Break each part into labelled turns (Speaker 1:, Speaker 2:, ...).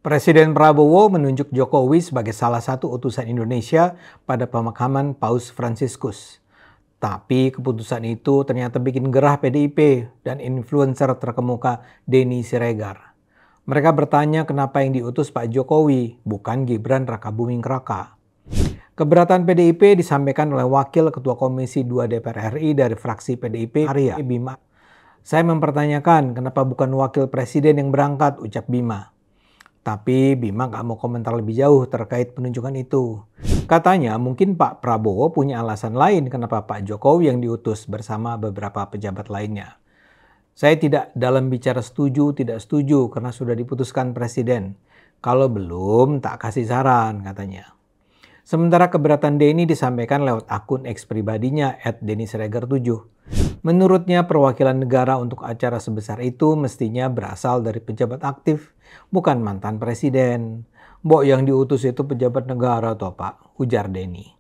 Speaker 1: Presiden Prabowo menunjuk Jokowi sebagai salah satu utusan Indonesia pada pemakaman Paus Fransiskus. Tapi keputusan itu ternyata bikin gerah PDIP dan influencer terkemuka Denny Siregar. Mereka bertanya kenapa yang diutus Pak Jokowi, bukan Gibran Rakabuming Raka. Keberatan PDIP disampaikan oleh Wakil Ketua Komisi 2 DPR RI dari fraksi PDIP, Arya Bima. Saya mempertanyakan kenapa bukan Wakil Presiden yang berangkat, ucap Bima. Tapi Bima nggak mau komentar lebih jauh terkait penunjukan itu. Katanya mungkin Pak Prabowo punya alasan lain kenapa Pak Jokowi yang diutus bersama beberapa pejabat lainnya. Saya tidak dalam bicara setuju tidak setuju karena sudah diputuskan Presiden. Kalau belum tak kasih saran katanya. Sementara keberatan Denny disampaikan lewat akun eks pribadinya @dennysiregar7. Menurutnya perwakilan negara untuk acara sebesar itu mestinya berasal dari pejabat aktif, bukan mantan presiden. Mbok yang diutus itu pejabat negara toh Pak, ujar Denny.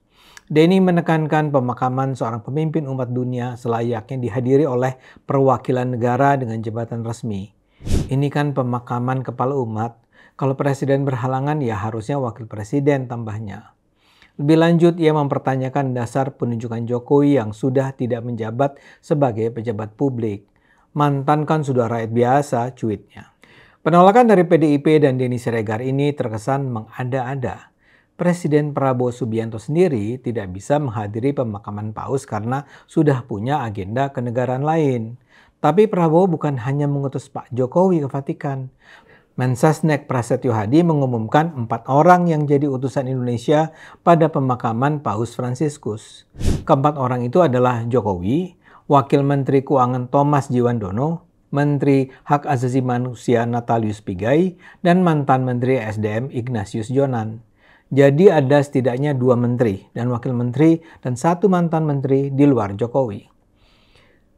Speaker 1: Denny menekankan pemakaman seorang pemimpin umat dunia selayaknya dihadiri oleh perwakilan negara dengan jabatan resmi. Ini kan pemakaman kepala umat, kalau presiden berhalangan ya harusnya wakil presiden tambahnya. Lebih lanjut, ia mempertanyakan dasar penunjukan Jokowi yang sudah tidak menjabat sebagai pejabat publik. Mantan kan sudah rakyat biasa, cuitnya. Penolakan dari PDIP dan Denny Siregar ini terkesan mengada-ada. Presiden Prabowo Subianto sendiri tidak bisa menghadiri pemakaman Paus karena sudah punya agenda kenegaraan lain. Tapi Prabowo bukan hanya mengutus Pak Jokowi ke Vatikan. Mensesnek Prasetyo Hadi mengumumkan 4 orang yang jadi utusan Indonesia pada pemakaman Paus Fransiskus. Keempat orang itu adalah Jokowi, Wakil Menteri Keuangan Thomas Djiwandono, Menteri Hak Asasi Manusia Natalius Pigai, dan mantan Menteri SDM Ignatius Jonan. Jadi ada setidaknya 2 menteri dan wakil menteri dan 1 mantan menteri di luar Jokowi.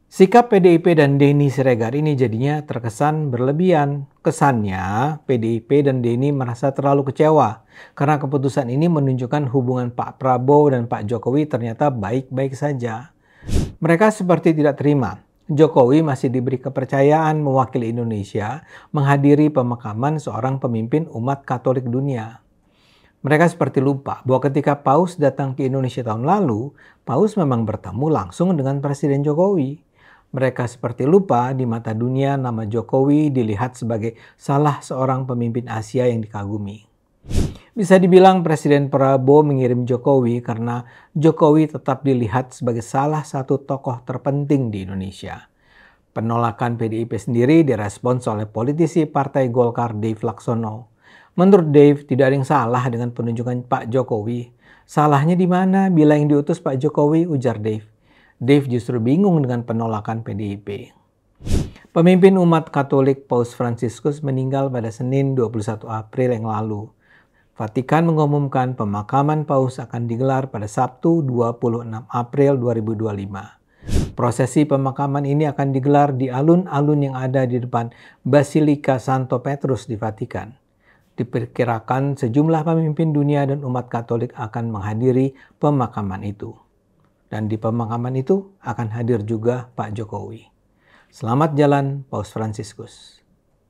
Speaker 1: Sikap PDIP dan Denny Siregar ini jadinya terkesan berlebihan. Kesannya PDIP dan Denny merasa terlalu kecewa karena keputusan ini menunjukkan hubungan Pak Prabowo dan Pak Jokowi ternyata baik-baik saja. Mereka seperti tidak terima. Jokowi masih diberi kepercayaan mewakili Indonesia menghadiri pemakaman seorang pemimpin umat Katolik dunia. Mereka seperti lupa bahwa ketika Paus datang ke Indonesia tahun lalu, Paus memang bertemu langsung dengan Presiden Jokowi. Mereka seperti lupa di mata dunia nama Jokowi dilihat sebagai salah seorang pemimpin Asia yang dikagumi. Bisa dibilang Presiden Prabowo mengirim Jokowi karena Jokowi tetap dilihat sebagai salah satu tokoh terpenting di Indonesia. Penolakan PDIP sendiri direspons oleh politisi Partai Golkar Dave Laksono. Menurut Dave, tidak ada yang salah dengan penunjukan Pak Jokowi. Salahnya di mana bila yang diutus Pak Jokowi, ujar Dave. Dave justru bingung dengan penolakan PDIP. Pemimpin umat Katolik Paus Fransiskus meninggal pada Senin 21 April yang lalu. Vatikan mengumumkan pemakaman Paus akan digelar pada Sabtu 26 April 2025. Prosesi pemakaman ini akan digelar di alun-alun yang ada di depan Basilika Santo Petrus di Vatikan. Diperkirakan sejumlah pemimpin dunia dan umat Katolik akan menghadiri pemakaman itu. Dan di pemakaman itu akan hadir juga Pak Jokowi. Selamat jalan Paus Fransiskus.